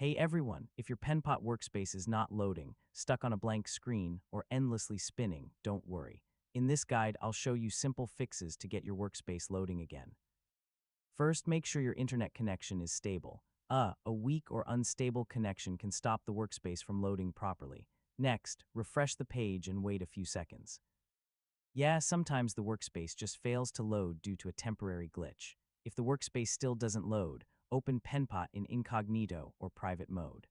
Hey everyone, if your Penpot Workspace is not loading, stuck on a blank screen, or endlessly spinning, don't worry. In this guide, I'll show you simple fixes to get your workspace loading again. First, make sure your internet connection is stable. A weak or unstable connection can stop the workspace from loading properly. Next, refresh the page and wait a few seconds. Yeah, sometimes the workspace just fails to load due to a temporary glitch. If the workspace still doesn't load, open Penpot in incognito or private mode.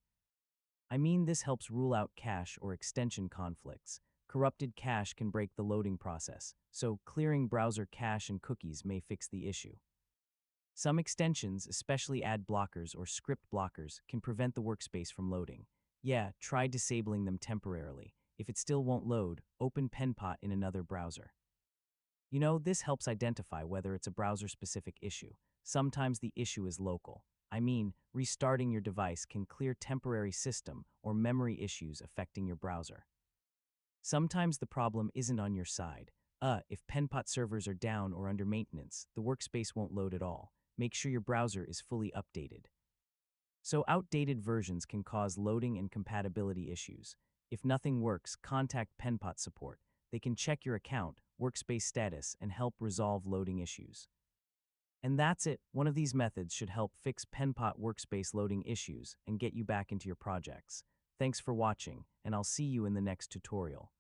This helps rule out cache or extension conflicts. Corrupted cache can break the loading process, so clearing browser cache and cookies may fix the issue. Some extensions, especially ad blockers or script blockers, can prevent the workspace from loading. Yeah, try disabling them temporarily. If it still won't load, open Penpot in another browser. This helps identify whether it's a browser-specific issue. Sometimes the issue is local. Restarting your device can clear temporary system or memory issues affecting your browser. Sometimes the problem isn't on your side. If Penpot servers are down or under maintenance, the workspace won't load at all. Make sure your browser is fully updated. So outdated versions can cause loading and compatibility issues. If nothing works, contact Penpot support. They can check your account, workspace status, and help resolve loading issues. And that's it. One of these methods should help fix Penpot Workspace loading issues and get you back into your projects. Thanks for watching, and I'll see you in the next tutorial.